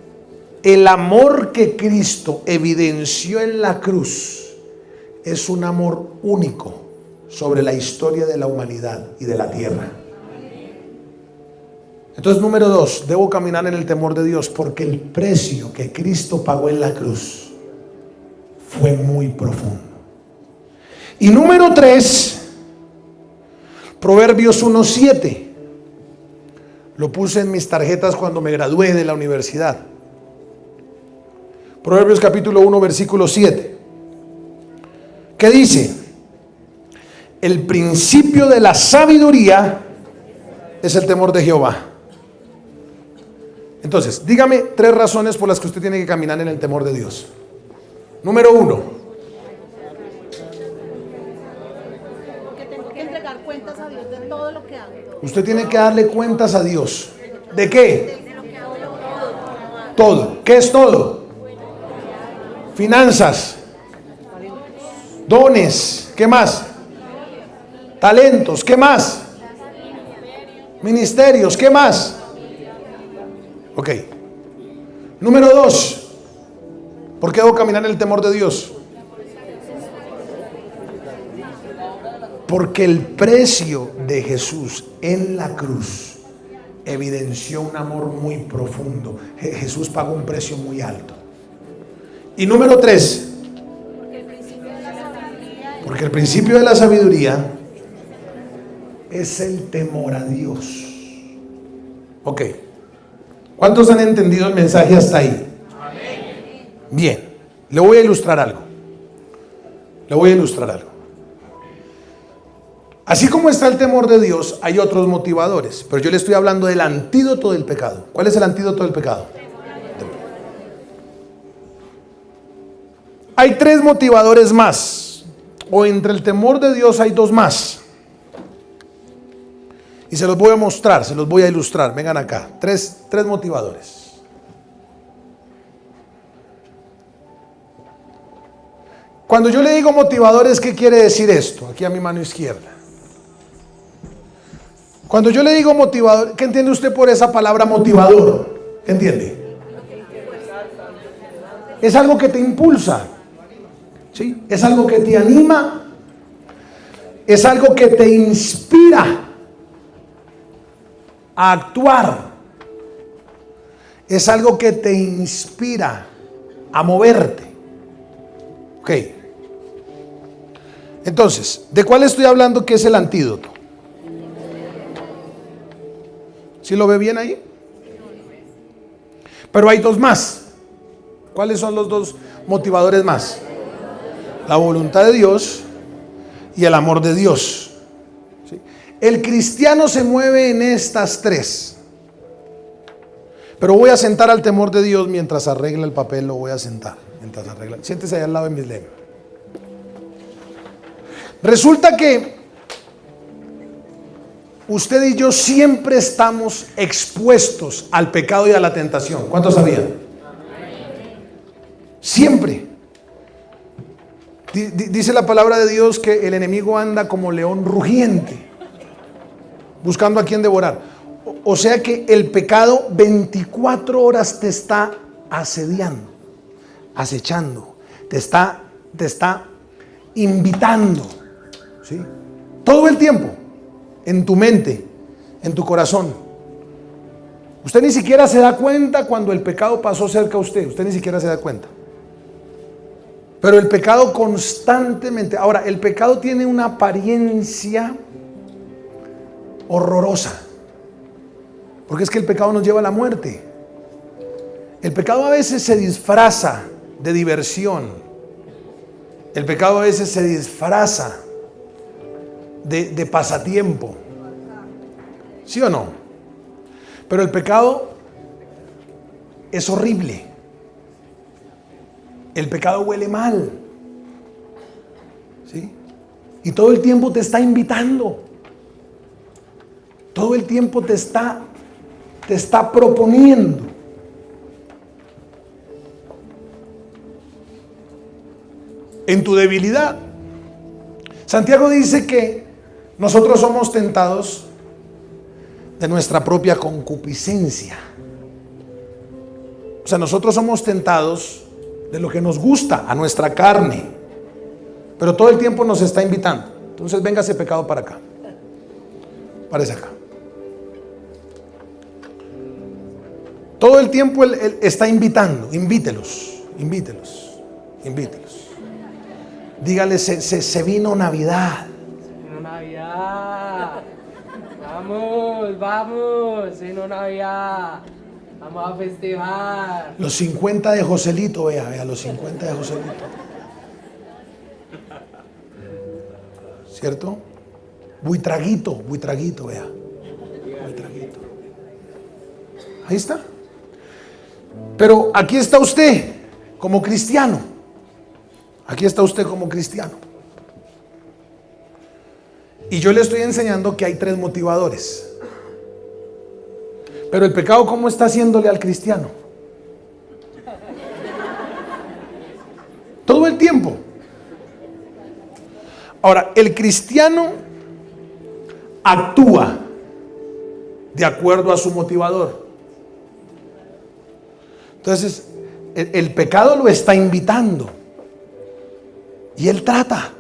el amor que Cristo evidenció en la cruz es un amor único sobre la historia de la humanidad y de la tierra. Entonces, número dos, debo caminar en el temor de Dios porque el precio que Cristo pagó en la cruz fue muy profundo. Y número tres, Proverbios 1:7. Lo puse en mis tarjetas cuando me gradué de la universidad. Proverbios capítulo 1 versículo 7. ¿Qué dice? El principio de la sabiduría es el temor de Jehová. Entonces, dígame 3 razones por las que usted tiene que caminar en el temor de Dios. Número 1. Porque tengo que entregar cuentas a Dios de todo lo que hago. Usted tiene que darle cuentas a Dios. ¿De qué? De lo que hago todo. Todo. ¿Qué es todo? Finanzas, dones, ¿qué más? Talentos, ¿qué más? Ministerios, ¿qué más? Ok. Número 2. ¿Por qué debo caminar en el temor de Dios? Porque el precio de Jesús en la cruz evidenció un amor muy profundo. Jesús pagó un precio muy alto. Y número 3. Porque el principio de la sabiduría es el temor a Dios. Ok. ¿Cuántos han entendido el mensaje hasta ahí? Bien. Le voy a ilustrar algo. Así como está el temor de Dios, hay otros motivadores. Pero yo le estoy hablando del antídoto del pecado. ¿Cuál es el antídoto del pecado? Hay 3 motivadores más. O entre el temor de Dios hay 2 más. Y se los voy a mostrar, se los voy a ilustrar. Vengan acá. 3 motivadores. Cuando yo le digo motivadores, ¿qué quiere decir esto? Aquí a mi mano izquierda. Cuando yo le digo motivador, ¿qué entiende usted por esa palabra motivador? ¿Qué entiende? Es algo que te impulsa, ¿sí? Es algo que te anima, es algo que te inspira a actuar, es algo que te inspira a moverte. Ok. Entonces, ¿de cuál estoy hablando que es el antídoto? ¿Sí lo ve bien ahí? Pero hay 2 más. ¿Cuáles son los 2 motivadores más? La voluntad de Dios y el amor de Dios. ¿Sí? El cristiano se mueve en estas 3. Pero voy a sentar al temor de Dios mientras arregla el papel, lo voy a sentar. Mientras arregla. Siéntese ahí al lado de mis lemas. Resulta que usted y yo siempre estamos expuestos al pecado y a la tentación. ¿Cuántos sabían? Siempre. Dice la palabra de Dios que el enemigo anda como león rugiente, buscando a quien devorar. O sea que el pecado 24 horas te está asediando, acechando, te está invitando, ¿sí? Todo el tiempo, en tu mente, en tu corazón. Usted ni siquiera se da cuenta cuando el pecado pasó cerca a usted. Usted ni siquiera se da cuenta. Pero el pecado constantemente. Ahora, el pecado tiene una apariencia horrorosa. Porque es que el pecado nos lleva a la muerte. El pecado a veces se disfraza de diversión. El pecado a veces se disfraza de pasatiempo. ¿Sí o no? Pero el pecado es horrible. El pecado huele mal. ¿Sí? Y todo el tiempo te está invitando. Todo el tiempo te está proponiendo. En tu debilidad. Santiago dice que nosotros somos tentados de nuestra propia concupiscencia. O sea, nosotros somos tentados de lo que nos gusta, a nuestra carne. Pero todo el tiempo nos está invitando. Entonces venga ese pecado para acá. Párese acá. Todo el tiempo él está invitando. Invítelos. Dígale, se vino Navidad. Se vino Navidad. Vamos, se vino Navidad. Vamos a festejar. Los 50 de Joselito, vea, los 50 de Joselito. ¿Cierto? Buitraguito, vea. Buitraguito. Ahí está. Pero aquí está usted como cristiano. Aquí está usted como cristiano. Y yo le estoy enseñando que hay 3 motivadores. Pero el pecado, ¿cómo está haciéndole al cristiano? Todo el tiempo. Ahora, el cristiano actúa de acuerdo a su motivador. Entonces, el pecado lo está invitando. Y él trata.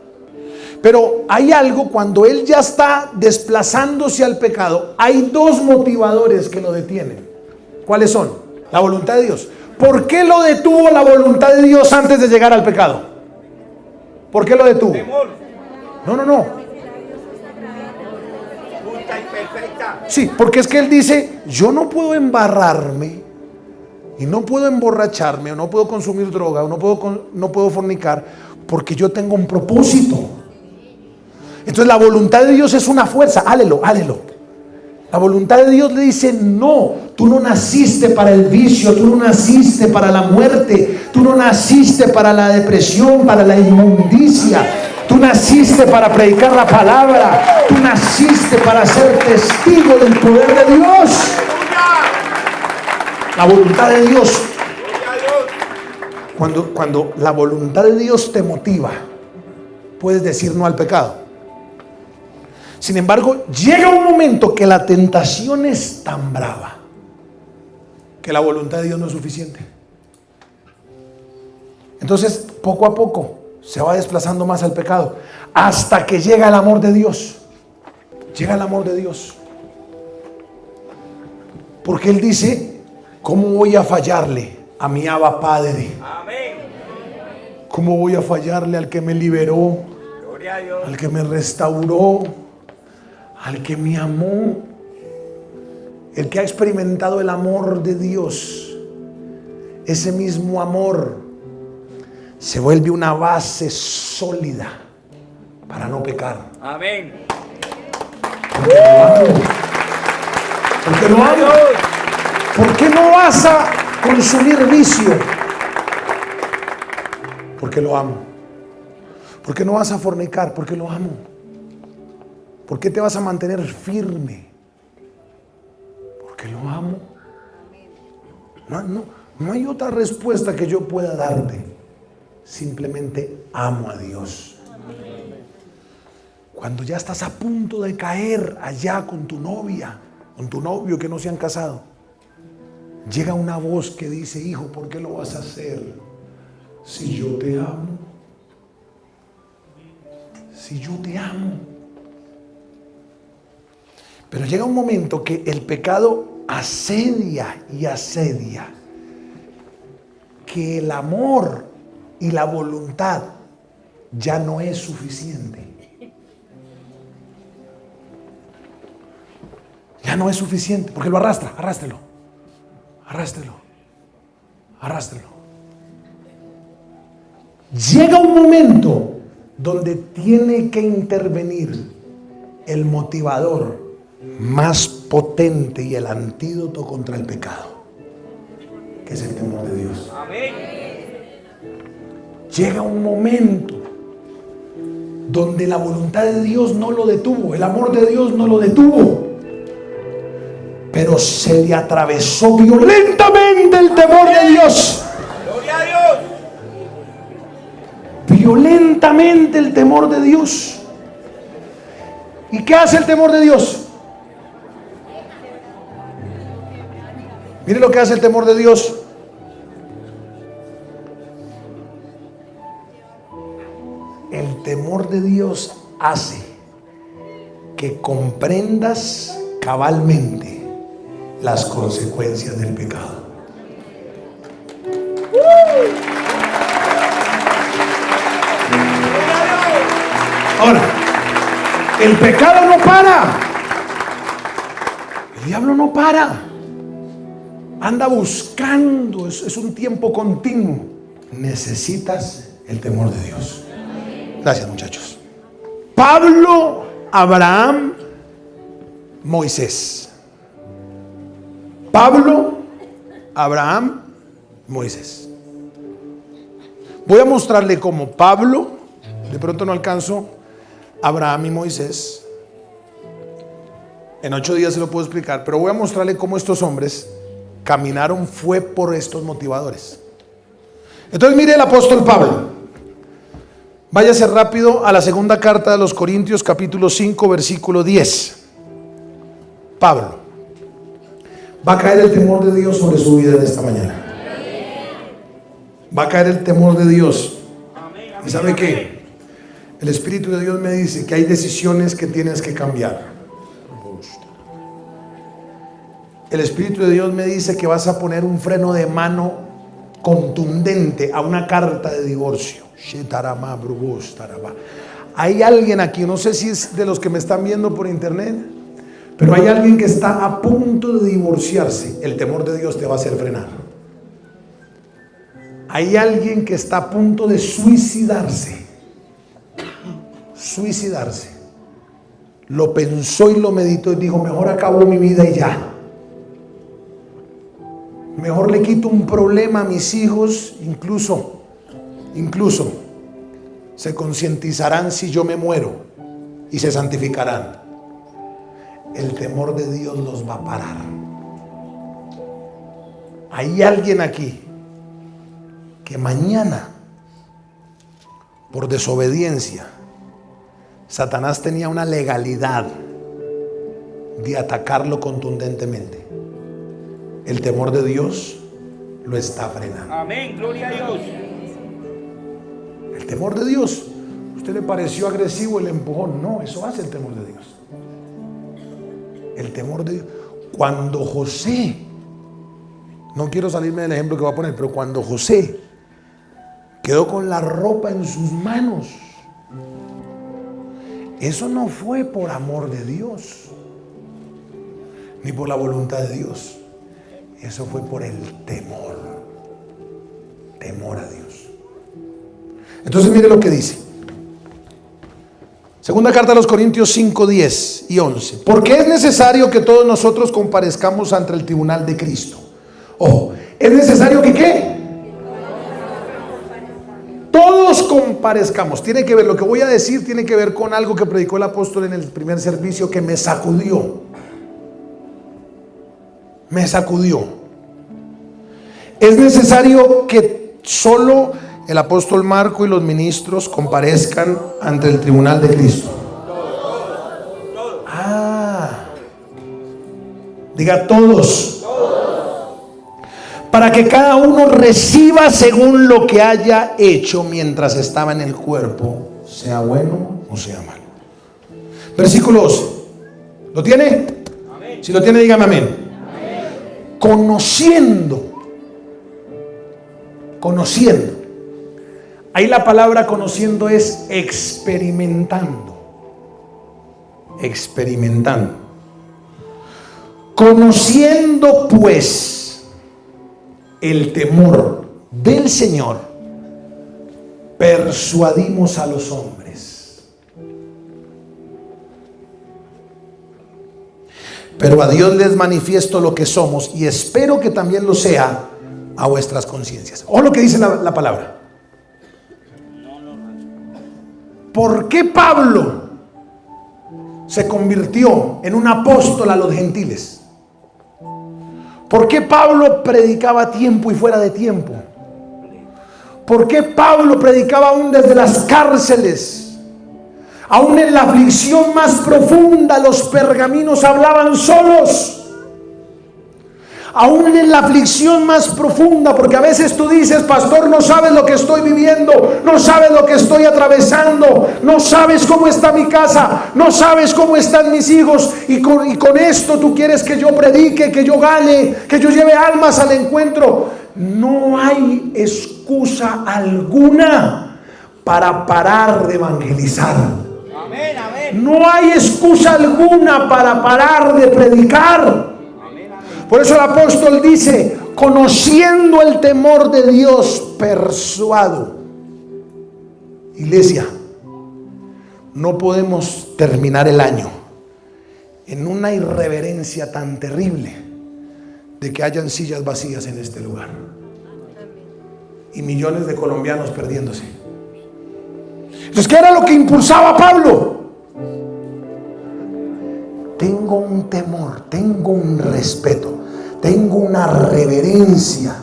Pero hay algo, cuando él ya está desplazándose al pecado, hay 2 motivadores que lo detienen. ¿Cuáles son? La voluntad de Dios. ¿Por qué lo detuvo la voluntad de Dios antes de llegar al pecado? ¿Por qué lo detuvo? No. Sí, porque es que él dice, yo no puedo embarrarme y no puedo emborracharme, o no puedo consumir droga, o no puedo fornicar, porque yo tengo un propósito. Entonces la voluntad de Dios es una fuerza. Álelo. La voluntad de Dios le dice, no, tú no naciste para el vicio, tú no naciste para la muerte, tú no naciste para la depresión, para la inmundicia. Tú naciste para predicar la palabra, tú naciste para ser testigo del poder de Dios. La voluntad de Dios. Cuando la voluntad de Dios te motiva, puedes decir no al pecado. Sin embargo, llega un momento que la tentación es tan brava que la voluntad de Dios no es suficiente. Entonces, poco a poco se va desplazando más al pecado hasta que llega el amor de Dios. Llega el amor de Dios. Porque Él dice, ¿cómo voy a fallarle a mi Abba Padre? Amén. ¿Cómo voy a fallarle al que me liberó? Gloria a Dios. Al que me restauró, al que me amó, el que ha experimentado el amor de Dios. Ese mismo amor se vuelve una base sólida para no pecar. Amén. Porque lo amo. ¿Por qué no vas a consumir vicio? Porque lo amo. ¿Por qué no vas a fornicar? Porque lo amo. ¿Por qué te vas a mantener firme? Porque lo amo. No hay otra respuesta que yo pueda darte. Simplemente amo a Dios. Cuando ya estás a punto de caer allá con tu novia, con tu novio que no se han casado, llega una voz que dice: hijo, ¿por qué lo vas a hacer? Si yo te amo. Si yo te amo. Pero llega un momento que el pecado asedia y asedia, que el amor y la voluntad ya no es suficiente. Ya no es suficiente, porque lo arrastra. Arrástrelo. Llega un momento donde tiene que intervenir el motivador más potente y el antídoto contra el pecado, que es el temor de Dios. Amén. Llega un momento donde la voluntad de Dios no lo detuvo, el amor de Dios no lo detuvo, pero se le atravesó violentamente el temor de Dios. ¡Gloria a Dios! Violentamente el temor de Dios. ¿Y qué hace el temor de Dios? Mire lo que hace el temor de Dios. El temor de Dios hace que comprendas cabalmente las consecuencias del pecado. Ahora, el pecado no para. El diablo no para. Anda buscando, es un tiempo continuo. Necesitas el temor de Dios. Gracias, muchachos. Pablo, Abraham, Moisés. Pablo, Abraham, Moisés. Voy a mostrarle cómo Pablo, de pronto no alcanzo, Abraham y Moisés. En 8 días se lo puedo explicar, pero voy a mostrarle cómo estos hombres caminaron fue por estos motivadores. Entonces mire el apóstol Pablo. Váyase rápido a la segunda carta de los Corintios, capítulo 5, versículo 10. Pablo. Va a caer el temor de Dios sobre su vida en esta mañana. Va a caer el temor de Dios. ¿Y sabe qué? El Espíritu de Dios me dice que hay decisiones que tienes que cambiar. El Espíritu de Dios me dice que vas a poner un freno de mano contundente a una carta de divorcio. Hay alguien aquí, no sé si es de los que me están viendo por internet, pero hay alguien que está a punto de divorciarse. El temor de Dios te va a hacer frenar. Hay alguien que está a punto de suicidarse. Lo pensó y lo meditó y dijo: mejor acabo mi vida y ya. Mejor le quito un problema a mis hijos. Incluso se concientizarán si yo me muero y se santificarán. El temor de Dios los va a parar. Hay alguien aquí que mañana, por desobediencia, Satanás tenía una legalidad de atacarlo contundentemente. El temor de Dios lo está frenando. Amén, gloria a Dios. El temor de Dios. ¿Usted le pareció agresivo el empujón? No, eso hace el temor de Dios. El temor de Dios. Cuando José, no quiero salirme del ejemplo que voy a poner, pero cuando José quedó con la ropa en sus manos, eso no fue por amor de Dios, ni por la voluntad de Dios. Eso fue por el temor a Dios. Entonces mire lo que dice. Segunda carta a los Corintios 5, 10 y 11. Porque es necesario que todos nosotros comparezcamos ante el tribunal de Cristo. Ojo, es necesario que ¿qué? Todos comparezcamos. Tiene que ver, lo que voy a decir tiene que ver con algo que predicó el apóstol en el primer servicio que me sacudió. es necesario que solo el apóstol Marco y los ministros comparezcan ante el tribunal de Cristo. Diga todos. Para que cada uno reciba según lo que haya hecho mientras estaba en el cuerpo, sea bueno o sea malo. Versículo 12. ¿Lo tiene? Amén. Si lo tiene, dígame amén. Amén. Conociendo. Ahí la palabra conociendo es experimentando. Conociendo pues el temor del Señor, persuadimos a los hombres. Pero a Dios les manifiesto lo que somos, y espero que también lo sea a vuestras conciencias. Ojo lo que dice la palabra. ¿Por qué Pablo se convirtió en un apóstol a los gentiles? ¿Por qué Pablo predicaba a tiempo y fuera de tiempo? ¿Por qué Pablo predicaba aún desde las cárceles? Aún en la aflicción más profunda, los pergaminos hablaban solos. Aún en la aflicción más profunda, porque a veces tú dices: pastor, no sabes lo que estoy viviendo, no sabes lo que estoy atravesando, no sabes cómo está mi casa, no sabes cómo están mis hijos, y con esto tú quieres que yo predique, que yo gane, que yo lleve almas al encuentro. No hay excusa alguna para parar de evangelizar. Amén, amén. No hay excusa alguna para parar de predicar. Por eso el apóstol dice: conociendo el temor de Dios, persuado. Iglesia, no podemos terminar el año en una irreverencia tan terrible de que hayan sillas vacías en este lugar y millones de colombianos perdiéndose. Entonces, ¿qué era lo que impulsaba a Pablo? Tengo un temor, tengo un respeto, tengo una reverencia,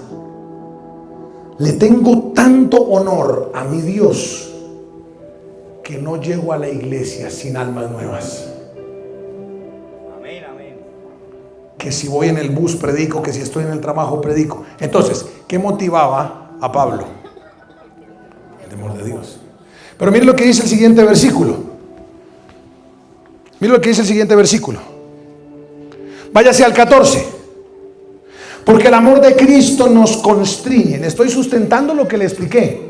le tengo tanto honor a mi Dios que no llego a la iglesia sin almas nuevas. Amén, amén. Que si voy en el bus predico, que si estoy en el trabajo predico. Entonces, ¿qué motivaba a Pablo? El temor de Dios. Pero mire lo que dice el siguiente versículo. Mira lo que dice el siguiente versículo. Váyase al 14. Porque el amor de Cristo nos constriñe. Le estoy sustentando lo que le expliqué.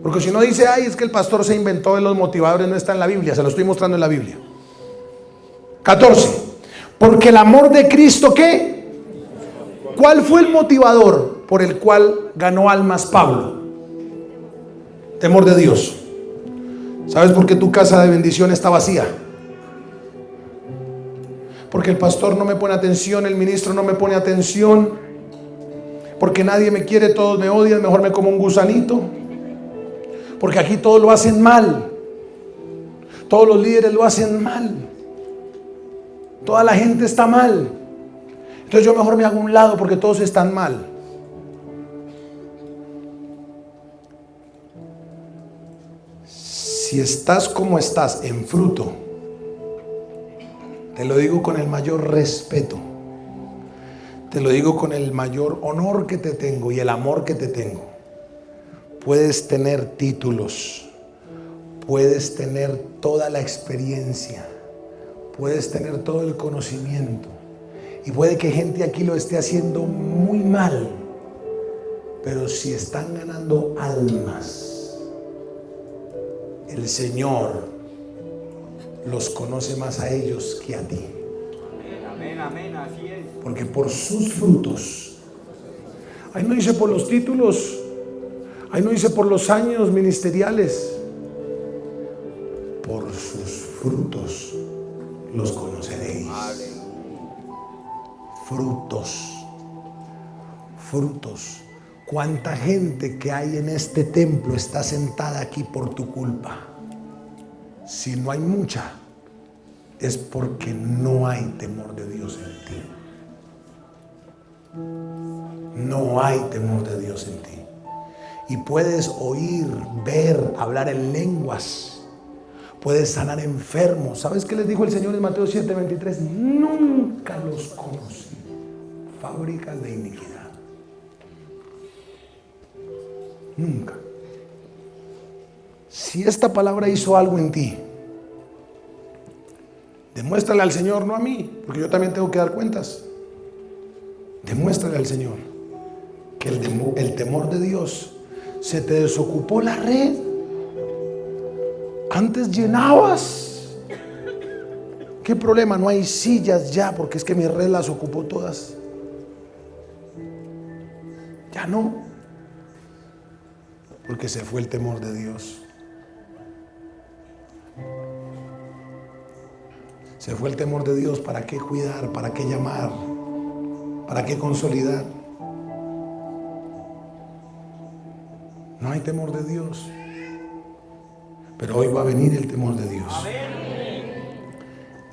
Porque si no dice: ay, es que el pastor se inventó de los motivadores, no está en la Biblia. Se lo estoy mostrando en la Biblia. 14. Porque el amor de Cristo, ¿qué? ¿Cuál fue el motivador por el cual ganó almas Pablo? Temor de Dios. ¿Sabes por qué tu casa de bendición está vacía? Porque el pastor no me pone atención, el ministro no me pone atención, porque nadie me quiere, todos me odian, mejor me como un gusanito. Porque aquí todos lo hacen mal, todos los líderes lo hacen mal, toda la gente está mal. Entonces yo mejor me hago a un lado porque todos están mal. Si estás como estás en fruto, te lo digo con el mayor respeto, te lo digo con el mayor honor que te tengo y el amor que te tengo. Puedes tener títulos, puedes tener toda la experiencia, puedes tener todo el conocimiento, y puede que gente aquí lo esté haciendo muy mal, pero si están ganando almas, el Señor los conoce más a ellos que a ti. Amén, amén, así es. Porque por sus frutos, ahí no dice por los títulos, ahí no dice por los años ministeriales, por sus frutos los conoceréis. Frutos. ¿Cuánta gente que hay en este templo está sentada aquí por tu culpa? Si no hay mucha, es porque no hay temor de Dios en ti. No hay temor de Dios en ti. Y puedes oír, ver, hablar en lenguas. Puedes sanar enfermos. ¿Sabes qué les dijo el Señor en Mateo 7:23? Nunca los conocí. Fábricas de iniquidad. Nunca. Si esta palabra hizo algo en ti, demuéstrale al Señor, no a mí, porque yo también tengo que dar cuentas. Demuéstrale al Señor que el temor de Dios, se te desocupó la red. Antes llenabas. ¿Qué problema? No hay sillas ya, porque es que mi red las ocupó todas. Ya no, porque se fue el temor de Dios. Se fue el temor de Dios. ¿Para qué cuidar? ¿Para qué llamar? ¿Para qué consolidar? No hay temor de Dios. Pero hoy va a venir el temor de Dios.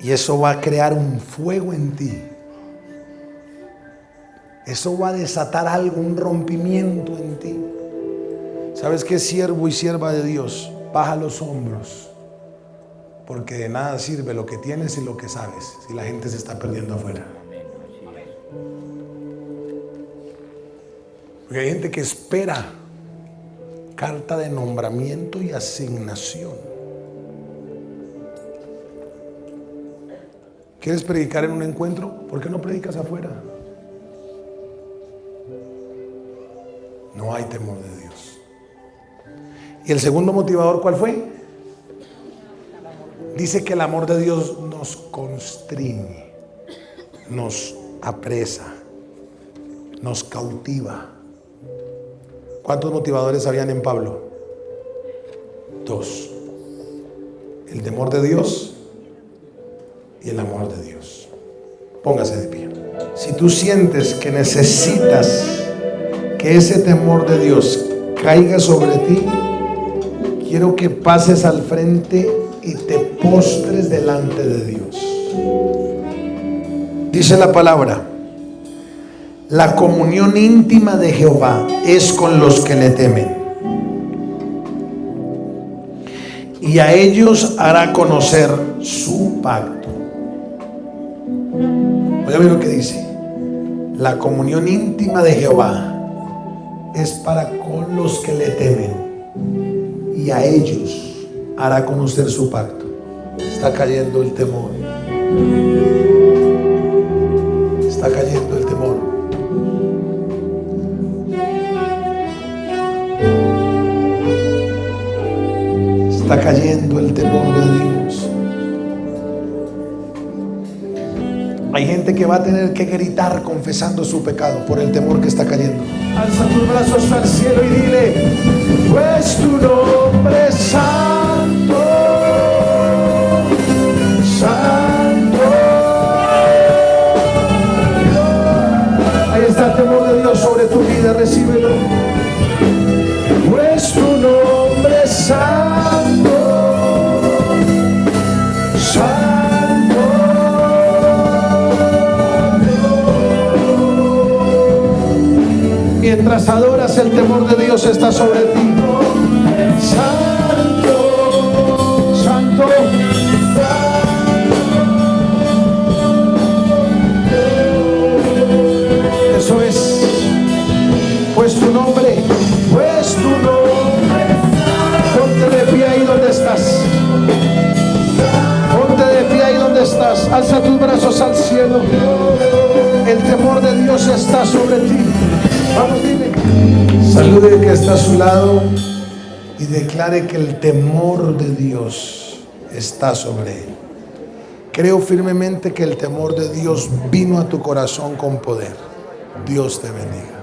Y eso va a crear un fuego en ti. Eso va a desatar algo, un rompimiento en ti. ¿Sabes qué? Siervo y sierva de Dios, baja los hombros. Porque de nada sirve lo que tienes y lo que sabes si la gente se está perdiendo afuera. Porque hay gente que espera carta de nombramiento y asignación. ¿Quieres predicar en un encuentro? ¿Por qué no predicas afuera? No hay temor de Dios. ¿Y el segundo motivador cuál fue? Dice que el amor de Dios nos constriñe, nos apresa, nos cautiva. ¿Cuántos motivadores habían en Pablo? 2. El temor de Dios y el amor de Dios. Póngase de pie. Si tú sientes que necesitas que ese temor de Dios caiga sobre ti, quiero que pases al frente y te postres delante de Dios. Dice la palabra: la comunión íntima de Jehová es con los que le temen, y a ellos hará conocer su pacto. Oiga bien lo que dice: la comunión íntima de Jehová es para con los que le temen, y a ellos hará conocer su pacto. Está cayendo el temor. Está cayendo el temor. Está cayendo el temor de Dios. Hay gente que va a tener que gritar confesando su pecado por el temor que está cayendo. Alza tus brazos al cielo y dile: pues tu nombre es santo, santo. Ahí está el temor de Dios sobre tu vida, recíbelo. Pues tu nombre es santo, santo. Mientras adoras, el temor de Dios está sobre ti. Santo, santo. Eso es. Pues tu nombre, pues tu nombre. Ponte de pie ahí donde estás. Ponte de pie ahí donde estás. Alza tus brazos al cielo. El temor de Dios está sobre ti. Vamos, dile. Salude al que está a su lado y declare que el temor de Dios está sobre él. Creo firmemente que el temor de Dios vino a tu corazón con poder. Dios te bendiga.